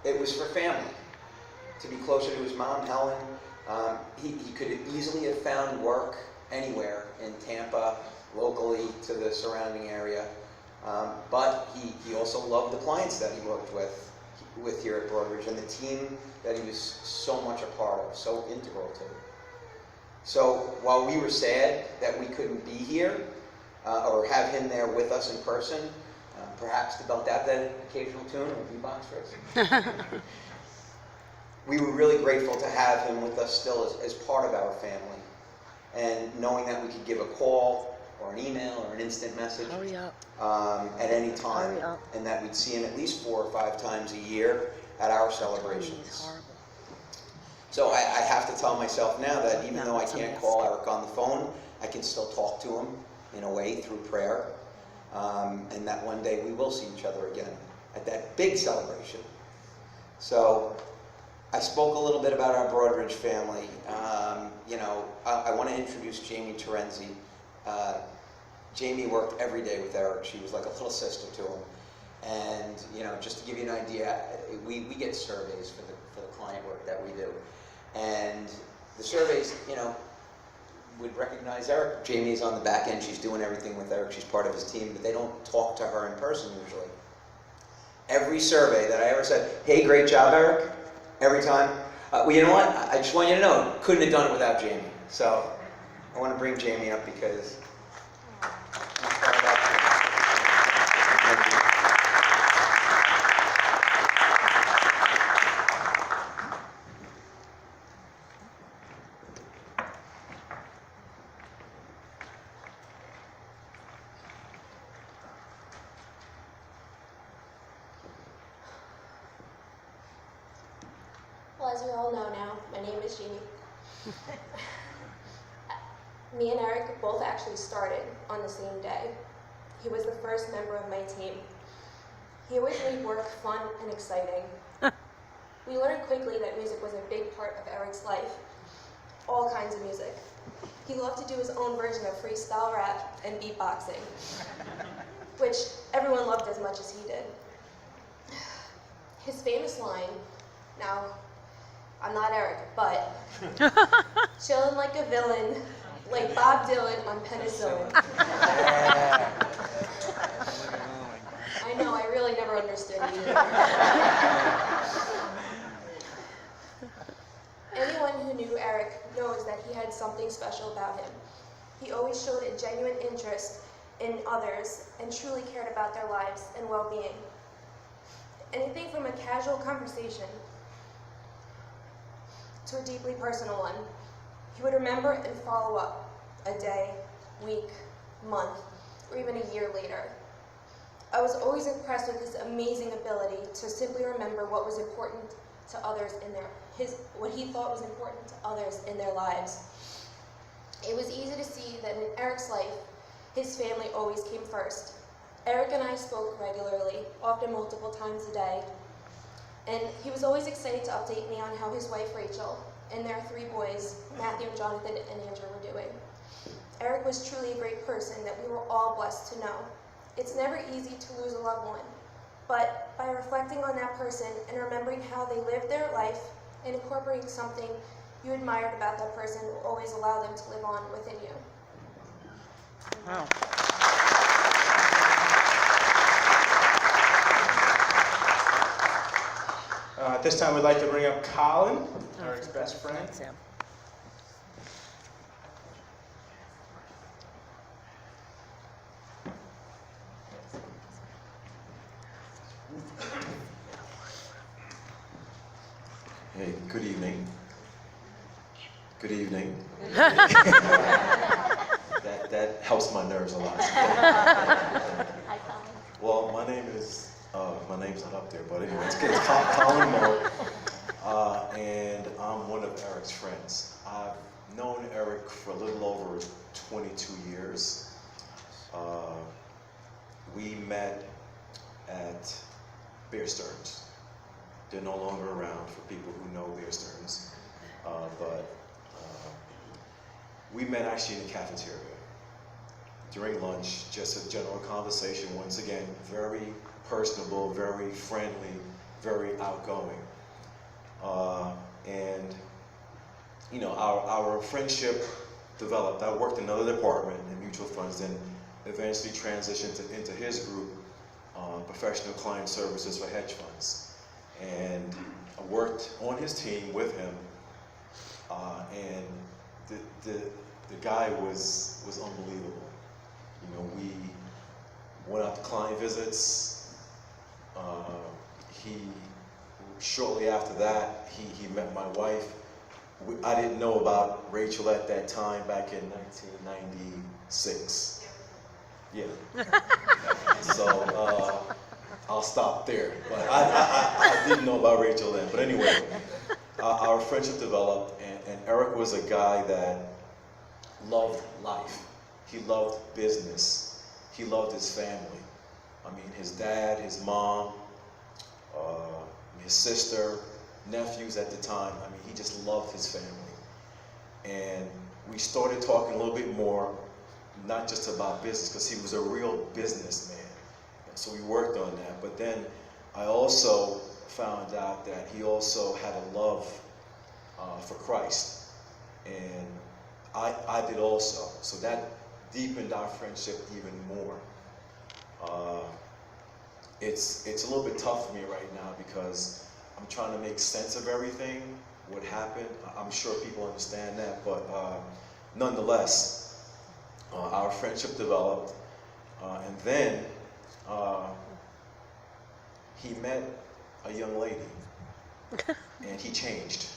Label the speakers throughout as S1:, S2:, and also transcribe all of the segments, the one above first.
S1: it was for family, to be closer to his mom, Helen. He could easily have found work anywhere in Tampa, locally to the surrounding area, but he also loved the clients that he worked with here at Broadridge and the team that he was so much a part of, so integral to. So while we were sad that we couldn't be here or have him there with us in person, perhaps to belt out that occasional tune or beatbox for us, we were really grateful to have him with us still as part of our family. And knowing that we could give a call or an email or an instant message at any time, and that we'd see him at least 4 or 5 times a year at our celebrations. So I have to tell myself now that even though I can't call Eric on the phone, I can still talk to him in a way through prayer, and that one day we will see each other again at that big celebration. So I spoke a little bit about our Broadridge family. I want to introduce Jamie Terenzi. Jamie worked every day with Eric. She was like a little sister to him. And just to give you an idea, we get surveys for the client work that we do. And the surveys, would recognize Eric. Jamie's on the back end. She's doing everything with Eric. She's part of his team, but they don't talk to her in person usually. Every survey that I ever said, "Hey, great job, Eric," every time. Well, you know what? I just want you to know, couldn't have done it without Jamie. So I want to bring Jamie up because
S2: well, as we all know now, my name is Jeannie. Me and Eric both actually started on the same day. He was the first member of my team. He always made work fun and exciting. We learned quickly that music was a big part of Eric's life, all kinds of music. He loved to do his own version of freestyle rap and beatboxing, which everyone loved as much as he did. His famous line, now, I'm not Eric, but chillin' like a villain, like Bob Dylan on penicillin. I know, I really never understood either. Anyone who knew Eric knows that he had something special about him. He always showed a genuine interest in others and truly cared about their lives and well-being. Anything from a casual conversation to a deeply personal one, he would remember and follow up a day, week, month, or even a year later. I was always impressed with his amazing ability to simply remember what was important to others what he thought was important to others in their lives. It was easy to see that in Eric's life, his family always came first. Eric and I spoke regularly, often multiple times a day, and he was always excited to update me on how his wife Rachel and their 3 boys, Matthew, Jonathan, and Andrew, were doing. Eric was truly a great person that we were all blessed to know. It's never easy to lose a loved one, but by reflecting on that person and remembering how they lived their life and incorporating something you admired about that person will always allow them to live on within you.
S3: Wow.
S4: At this time, we'd like to bring up Colin, Eric's best friend.
S3: Sam.
S5: Hey, good evening. Good evening. that helps my nerves a lot. Well, my name's not up there, but anyway, it's Colin Moore, and I'm one of Eric's friends. I've known Eric for a little over 22 years. We met at Bear Stearns. They're no longer around for people who know Bear Stearns, but we met actually in the cafeteria during lunch, just a general conversation. Once again, very personable, very friendly, very outgoing. And you know, our friendship developed. I worked in another department in mutual funds, then eventually transitioned into his group, professional client services for hedge funds. And I worked on his team with him, and the guy was unbelievable. You know, we went out to client visits. Shortly after that, he met my wife. I didn't know about Rachel at that time, back in 1996. Yeah. So I'll stop there. But I didn't know about Rachel then. But anyway, our friendship developed, and Eric was a guy that loved life. He loved business. He loved his family. I mean, his dad, his mom, his sister, nephews at the time. I mean, he just loved his family. And we started talking a little bit more, not just about business, because he was a real businessman. And so we worked on that. But then I also found out that he also had a love for Christ. And I did also. So that deepened our friendship even more. It's a little bit tough for me right now because I'm trying to make sense of everything, what happened. I'm sure people understand that, but nonetheless, our friendship developed, and then he met a young lady, and he changed.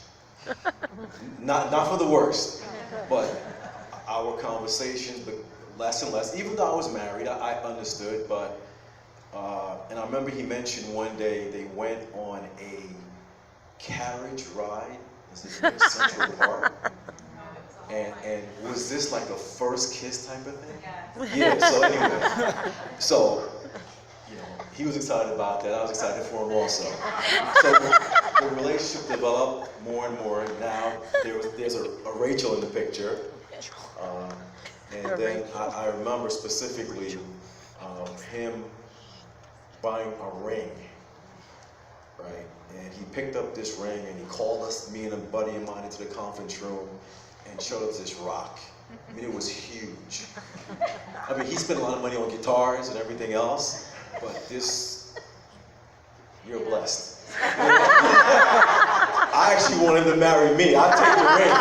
S5: Not for the worst, but our conversations, but less and less. Even though I was married, I understood, but and I remember he mentioned one day they went on a carriage ride. This is in Central Park. And was this like a first kiss type of thing? Yeah. So anyway, so you know, he was excited about that. I was excited for him also. So the relationship developed more and more. Now there's a Rachel in the picture. And then I remember specifically him buying a ring, right? And he picked up this ring and he called us, me and a buddy of mine, into the conference room and showed us this rock. I mean, it was huge. I mean, he spent a lot of money on guitars and everything else, but this, you're blessed. I actually wanted him to marry me. I'd take the ring.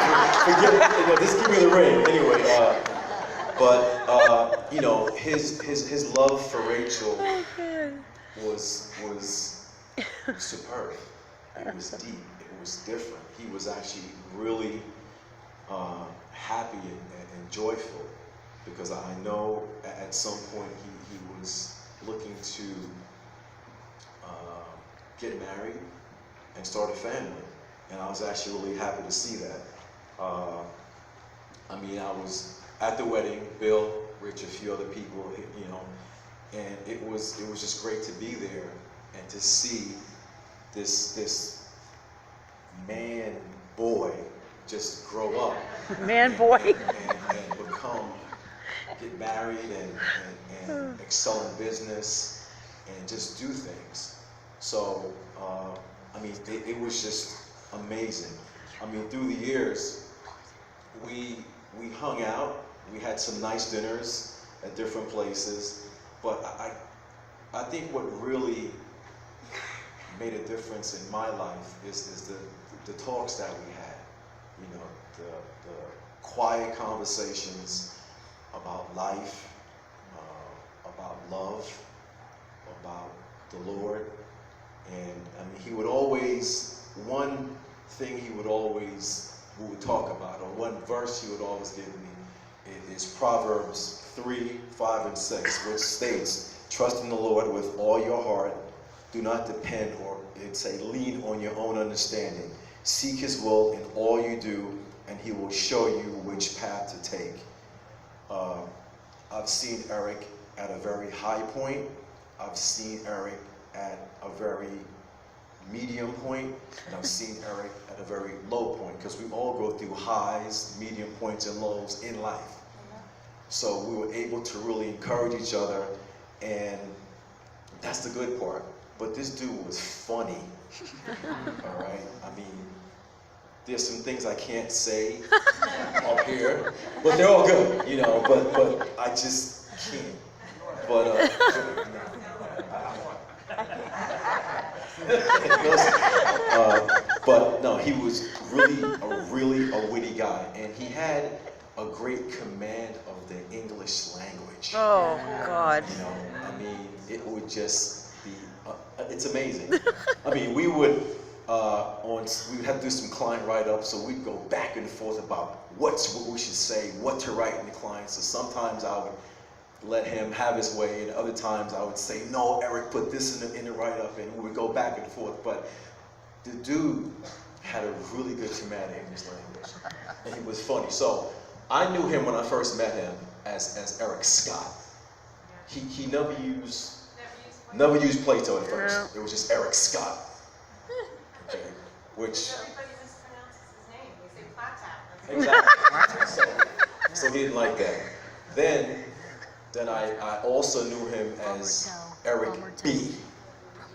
S5: Forget it. You know, just give me the ring. Anyway, but you know, his love for Rachel was superb. It was deep. It was different. He was actually really happy and joyful, because I know at some point he was looking to get married and start a family, and I was actually really happy to see that. I mean, I was at the wedding, Bill, Rich, a few other people, you know, and it was just great to be there and to see this man boy just grow up,
S3: Man boy.
S5: and get married and excel in business and just do things. So I mean, it was just amazing. I mean, through the years, we hung out. We had some nice dinners at different places, but I think what really made a difference in my life is the talks that we had. You know, the quiet conversations about life, about love, about the Lord. And I mean, he would always, one thing we would talk about, or one verse he would always give me, is Proverbs 3, 5, and 6, which states, "Trust in the Lord with all your heart. Do not depend or lean on your own understanding. Seek his will in all you do, and he will show you which path to take." I've seen Eric at a very high point. I've seen Eric at a very medium point, and I've seen Eric at a very low point, because we all go through highs, medium points, and lows in life. So we were able to really encourage each other, and that's the good part. But this dude was funny. All right? I mean, there's some things I can't say up here, but they're all good, you know, but I just can't. But, but no, he was really a witty guy, and he had a great command of the English language.
S3: Oh, God.
S5: You know, I mean, it would just be, it's amazing. I mean, we would we would have to do some client write-ups, so we'd go back and forth about what we should say, what to write in the client. So sometimes I would let him have his way, and other times I would say, no, Eric, put this in the write-up, and we would go back and forth. But the dude had a really good command of English language, and he was funny. So I knew him when I first met him as Eric Scott. He never used Platow at first. It was just Eric Scott. Okay, which
S6: Everybody mispronounces his name. They say Platow.
S5: exactly. So he didn't like that. Then I also knew him as Eric B.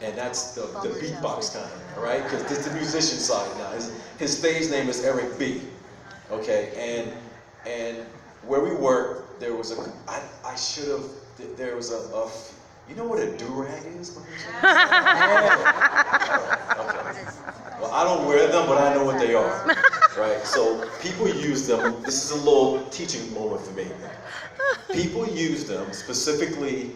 S5: And that's the beatbox kind of, all right? Because this is the musician side now. His stage name is Eric B. Okay, and where we worked, there was there was a you know what a do-rag is? Okay. Well, I don't wear them, but I know what they are, right? So people use them. This is a little teaching moment for me. People use them, specifically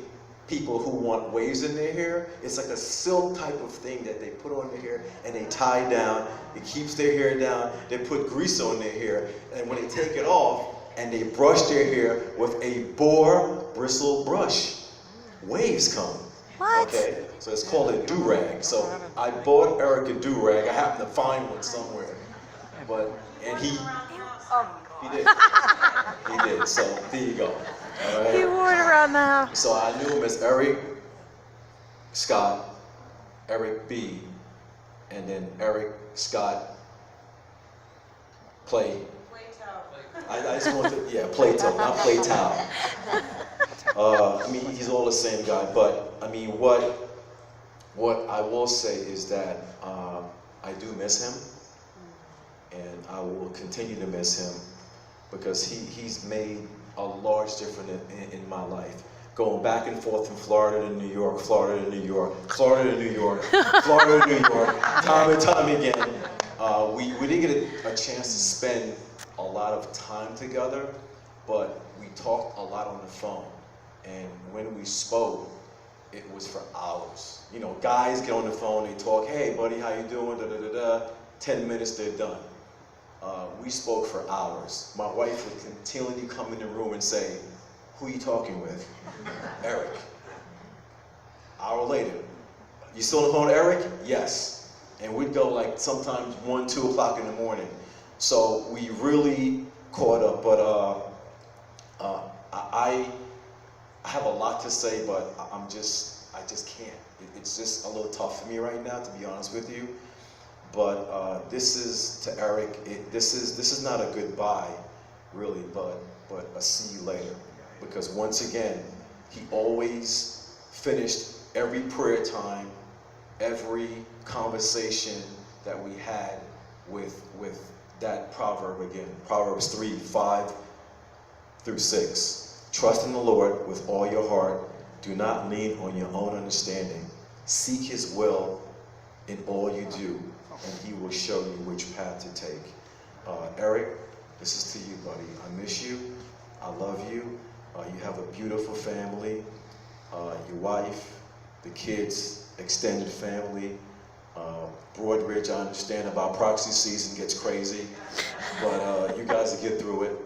S5: people who want waves in their hair. It's like a silk type of thing that they put on their hair and they tie down. It keeps their hair down. They put grease on their hair, and when they take it off and they brush their hair with a boar bristle brush, waves come.
S3: What?
S5: Okay, so it's called a do-rag. So I bought Eric a do-rag. I happened to find one somewhere, and he did. He did. So there you go. All right.
S3: He wore it around the house.
S5: So I knew him as Eric Scott, Eric B, and then Eric Scott Platow. I just wanted to, yeah, Platow, not Platow. I mean, he's all the same guy, but I mean, what I will say is that I do miss him, and I will continue to miss him because he's made a large difference in my life. Going back and forth from Florida to New York, Florida to New York, Florida to New York, Florida to New York, time and time again. We didn't get a chance to spend a lot of time together, but we talked a lot on the phone. And when we spoke, it was for hours. You know, guys get on the phone, they talk, hey buddy, how you doing, da da da da. 10 minutes, they're done. We spoke for hours. My wife would continually come in the room and say, who are you talking with? Eric. Hour later, you still on the phone, Eric? Yes. And we'd go like sometimes 1, 2 o'clock in the morning. So we really caught up, but I have a lot to say, but I just can't. It's just a little tough for me right now, to be honest with you. But this is to Eric. This is not a goodbye, really, but a see you later. Because once again, he always finished every prayer time, every conversation that we had with that proverb again. Proverbs 3, 5 through 6. Trust in the Lord with all your heart. Do not lean on your own understanding. Seek his will in all you do, and he will show you which path to take. Eric, this is to you, buddy. I miss you. I love you. You have a beautiful family. Your wife, the kids, extended family. Broadridge, I understand about proxy season gets crazy, but you guys will get through it.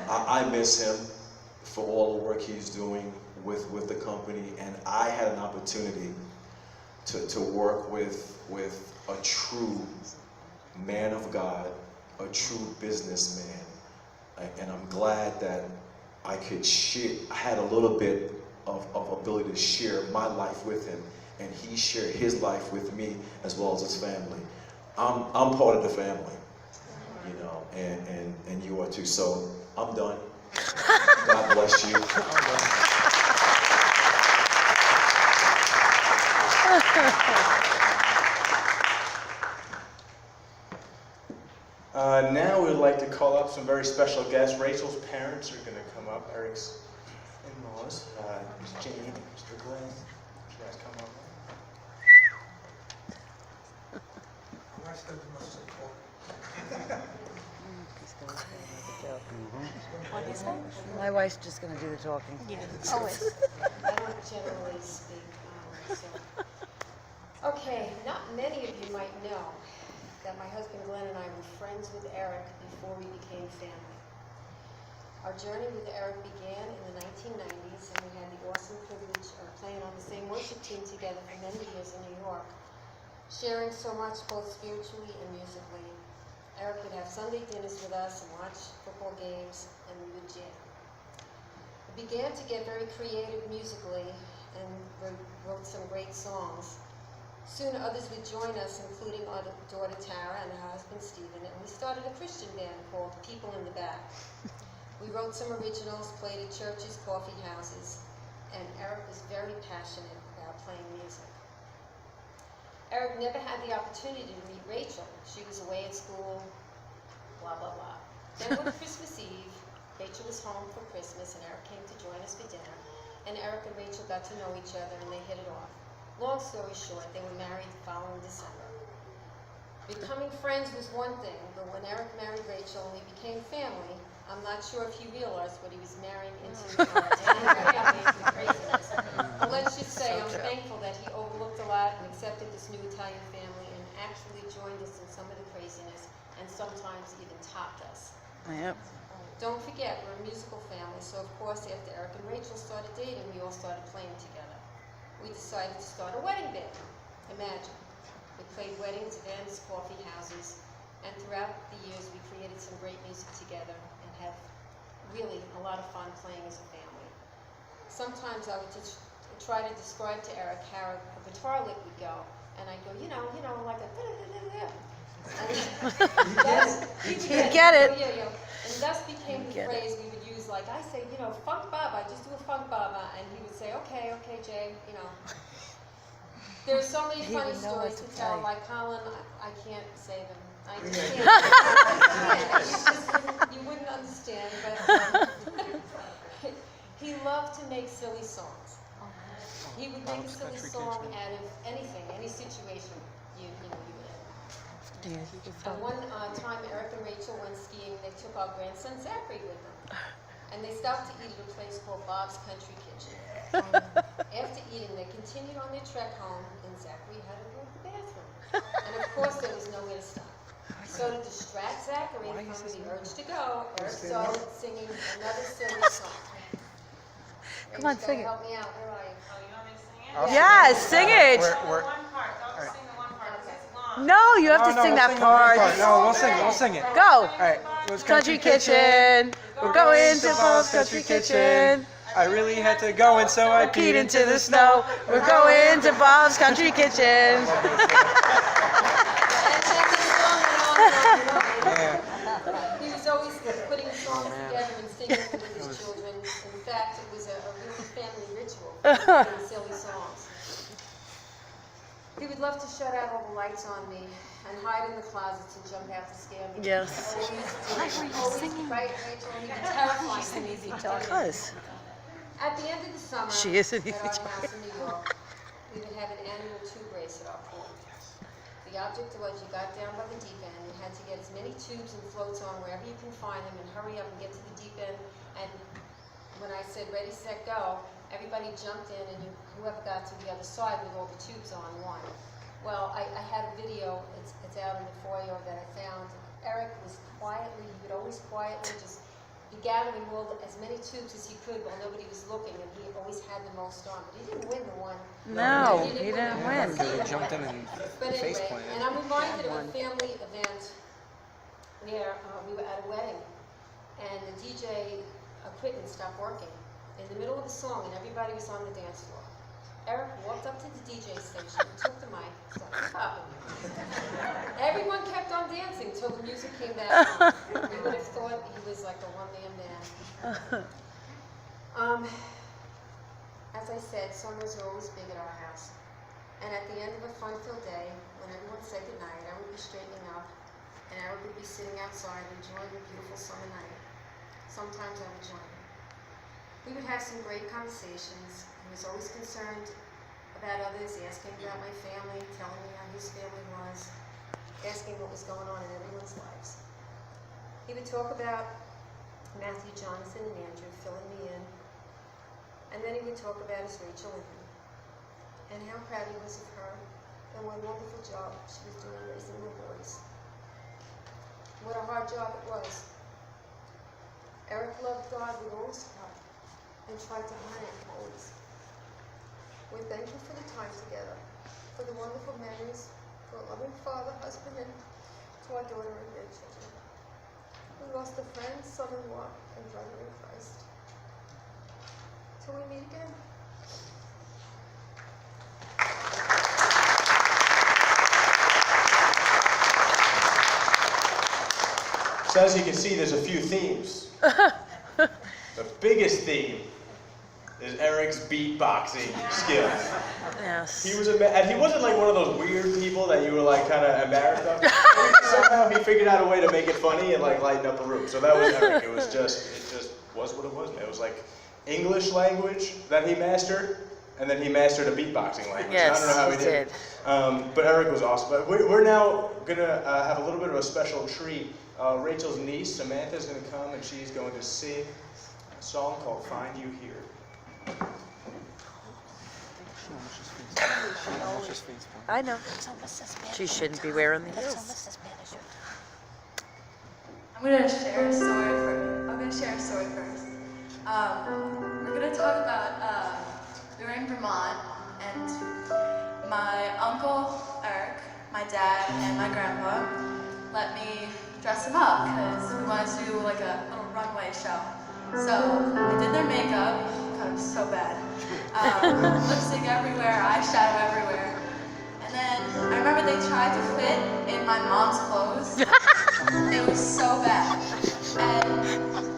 S5: I miss him for all the work he's doing with the company, and I had an opportunity to work with a true man of God, a true businessman, and I'm glad that I had a little bit of ability to share my life with him, and he shared his life with me as well as his family. I'm part of the family, you know, and you are too. So I'm done. God bless you.
S4: Now we'd like to call up some very special guests. Rachel's parents are going to come up. Eric's in-laws, Miss Jane and Mr. Glenn. You guys come up.
S3: My wife's just going to do the talking.
S7: Always. I don't generally speak. Okay, not many of you might know that my husband Glenn and I were friends with Eric before we became family. Our journey with Eric began in the 1990s, and we had the awesome privilege of playing on the same worship team together for many years in New York, sharing so much both spiritually and musically. Eric would have Sunday dinners with us and watch football games, and we would jam. We began to get very creative musically and wrote some great songs. Soon others would join us, including our daughter Tara and her husband Stephen, and we started a Christian band called People in the Back. We wrote some originals, played at churches, coffee houses, and Eric was very passionate about playing music. Eric never had the opportunity to meet Rachel. She was away at school, blah, blah, blah. Then one Christmas Eve, Rachel was home for Christmas, and Eric came to join us for dinner. And Eric and Rachel got to know each other, and they hit it off. Long story short, they were married the following December. Becoming friends was one thing, but when Eric married Rachel and we became family, I'm not sure if he realized what he was marrying into. But let's just say I'm thankful that he overlooked a lot and accepted this new Italian family and actually joined us in some of the craziness and sometimes even topped us.
S3: Yep.
S7: Don't forget, we're a musical family, so of course after Eric and Rachel started dating, we all started playing together. We decided to start a wedding band. Imagine. We played weddings, events, coffee houses, and throughout the years we created some great music together and had really a lot of fun playing as a family. Sometimes I would just try to describe to Eric how a guitar lick would go, and I'd go, you know, like a da-da-da-da-da.
S3: You get it.
S7: Yeah. And thus became the phrase we would use, like I say, funk baba, just do a funk baba, and he would say, okay, Jay, There's so many funny stories to tell, like Colin, I can't say them. I just can't. You wouldn't understand, but he loved to make silly songs. He would make a silly song out of anything, any situation you would in. One time, Eric and Rachel went skiing. They took our grandson Zachary with them, and they stopped to eat at a place called Bob's Country Kitchen. After eating, they continued on their trek home, and Zachary had to go to the bathroom. And of course, there was nowhere to stop. So to distract Zachary from the urge to go, Eric started singing another silly song.
S3: Come on, sing it.
S7: Help me out. Where are you?
S6: Oh, you want me to sing it?
S3: Yes, sing it.
S6: One part. Don't sing the one part because it's long.
S3: No, you have to sing that part.
S4: No, we'll sing it.
S3: Go.
S4: All right. Let's
S3: Country kitchen. We're going to Bob's Country Kitchen.
S4: I really had to go, and so I
S3: Peed into the snow. We're going to Bob's Country Kitchen.
S7: He was always putting songs together and singing them with his children. In fact, it was a really family ritual, singing silly songs. He would love to shut out all the lights on me and hide in the closets and jump out to scare me.
S3: Yes.
S7: Always, right, Rachel? He would terrify me.
S3: Because
S7: At the end of the summer,
S3: she is an easy
S7: at our
S3: target.
S7: house in New York, we would have an annual tube race at our pool. The object was you got down by the deep end, you had to get as many tubes and floats on wherever you can find them and hurry up and get to the deep end. And when I said ready, set, go, everybody jumped in and whoever got to the other side with all the tubes on won. Well, I had a video, it's out in the foyer that I found. Eric was quietly, he would always quietly just be gathering as many tubes as he could while nobody was looking, and he always had the most on. But he didn't win the one.
S3: No, he didn't win.
S4: He jumped in and
S7: But
S4: face
S7: anyway,
S4: planted.
S7: and I'm reminded of a family event where we were at a wedding, and the DJ equipment stopped working in the middle of the song, and everybody was on the dance floor. Eric walked up to the DJ station, took the mic, started popping. Everyone kept on dancing till the music came back on. You would have thought he was like a one-man band. As I said, summers are always big at our house. And at the end of a fun-filled day, when everyone said goodnight, I would be straightening up, and Eric would be sitting outside enjoying a beautiful summer night. Sometimes I would join him. We would have some great conversations. He was always concerned about others, asking about my family, telling me how his family was, asking what was going on in everyone's lives. He would talk about Matthew, Jonathan, and Andrew, filling me in, and then he would talk about his Rachel and how proud he was of her and what a wonderful job she was doing raising the boys. What a hard job it was. Eric loved God with all his heart and tried to honor him always. We thank you for the time together, for the wonderful memories, for a loving father, husband, and to our daughter and grandchildren. We lost a friend, son-in-law, and brother in Christ. Till we meet again.
S4: So as you can see, there's a few themes. The biggest theme is Eric's beatboxing skills.
S3: Yes.
S4: He was and he wasn't like one of those weird people that you were like kind of embarrassed of. Somehow he figured out a way to make it funny and like lighten up a room. So that was Eric. It just was what it was. Man. It was like English language that he mastered, and then he mastered a beatboxing language.
S3: Yes,
S4: I don't know how he
S3: he
S4: did.
S3: did.
S4: But Eric was awesome. But we're now gonna have a little bit of a special treat. Rachel's niece Samantha's gonna come and she's going to sing a song called "Find You Here."
S3: I know. She shouldn't be wearing the heels.
S8: I'm gonna share a story first. We're gonna talk about we were in Vermont, and my uncle Eric, my dad, and my grandpa let me dress him up because we wanted to do like a little runway show. So I did their makeup. God, it was so bad. Lipstick everywhere, eyeshadow everywhere. And then I remember they tried to fit in my mom's clothes. It was so bad. And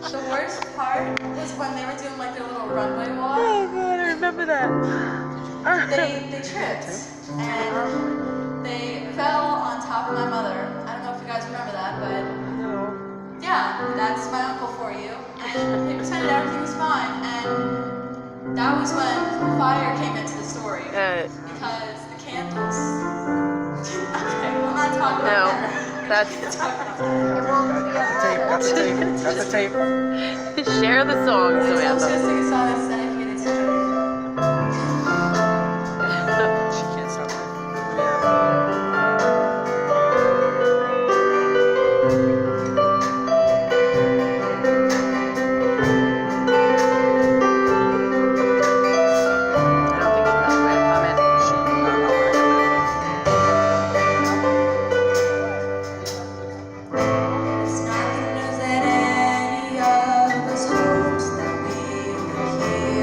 S8: the worst part was when they were doing like their little runway walk.
S3: Oh God, I remember that.
S8: They tripped and they fell on top of my mother. I don't know if you guys remember that, but yeah, that's my uncle for you. And they pretended everything was fine, and that was when fire came into the story. Because the candles. Okay, we'll not talk about that.
S3: That's
S4: That's the tape.
S3: share the song,
S8: So I was
S3: Samantha.
S8: gonna sing a song that's dedicated to her.
S4: She can't stop.
S3: I don't think you have a way to comment.
S8: It's not the news that any of us hopes that we would hear.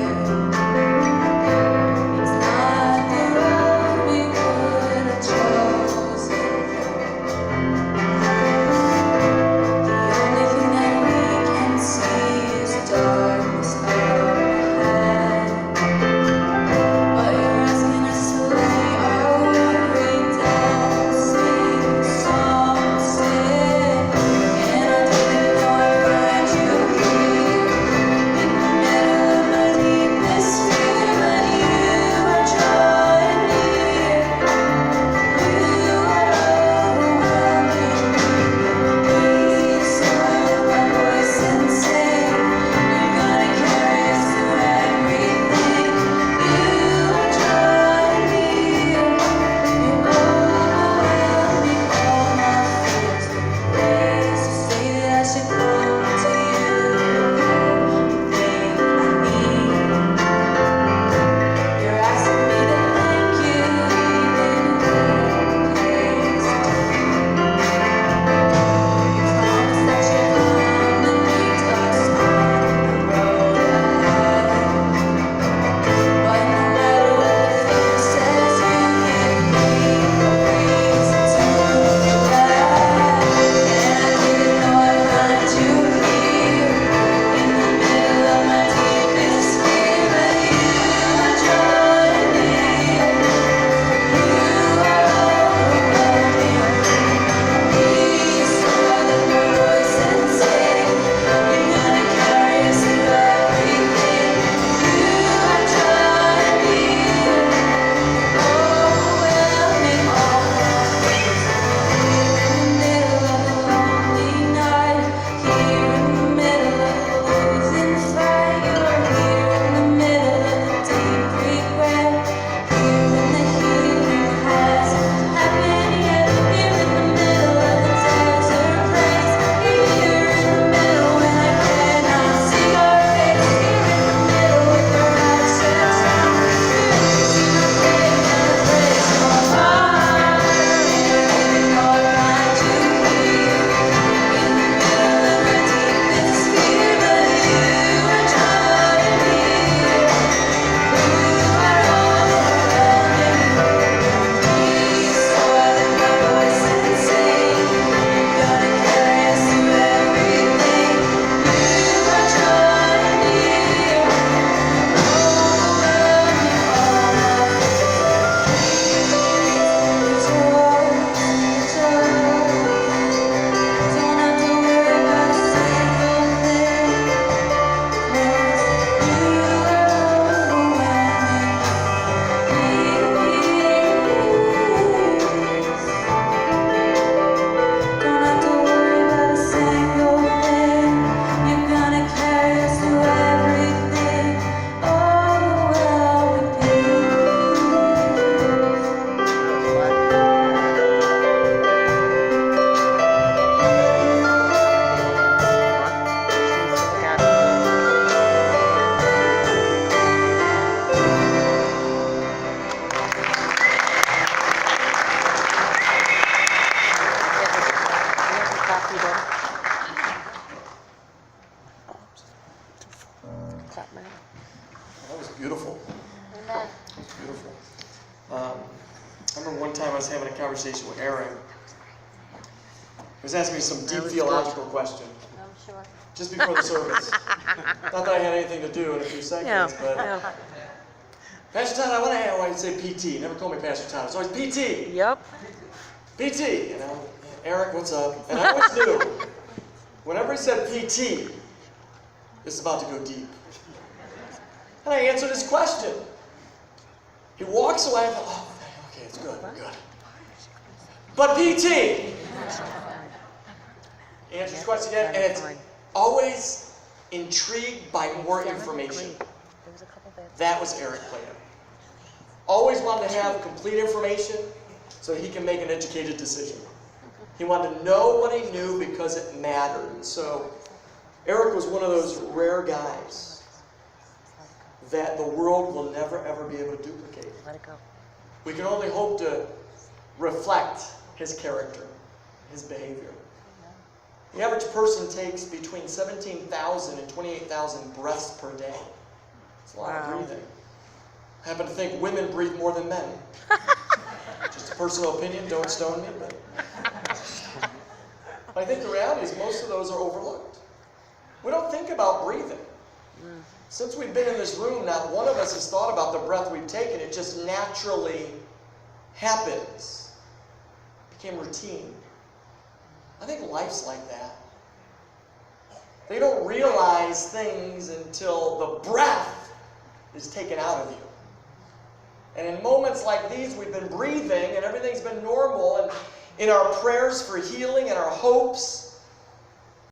S4: conversation with Aaron. He was asking me some deep
S3: was
S4: theological question
S7: I'm sure.
S4: just before the service. Not that I had anything to do in a few seconds, but
S3: Yeah.
S4: Pastor Todd, I want to always say PT. He never called me Pastor Todd. It's always PT.
S3: Yep.
S4: PT. You know, Eric, what's up? And I always knew whenever he said PT, it's about to go deep. And I answered his question. He walks away. I thought, oh, okay, it's good, we're good. But PT. He answers his question again, and it's always intrigued by more information. That was Eric Platow. Always wanted to have complete information so he can make an educated decision. He wanted to know what he knew because it mattered. And so Eric was one of those rare guys that the world will never ever be able to duplicate.
S3: Let it go.
S4: We can only hope to reflect his character, his behavior. The average person takes between 17,000 and 28,000 breaths per day. It's a lot of breathing. I happen to think women breathe more than men. Just a personal opinion, don't stone me, but I think the reality is most of those are overlooked. We don't think about breathing. Since we've been in this room, not one of us has thought about the breath we've taken. It just naturally happens. It became routine. I think life's like that. They don't realize things until the breath is taken out of you. And in moments like these, we've been breathing and everything's been normal. And in our prayers for healing and our hopes,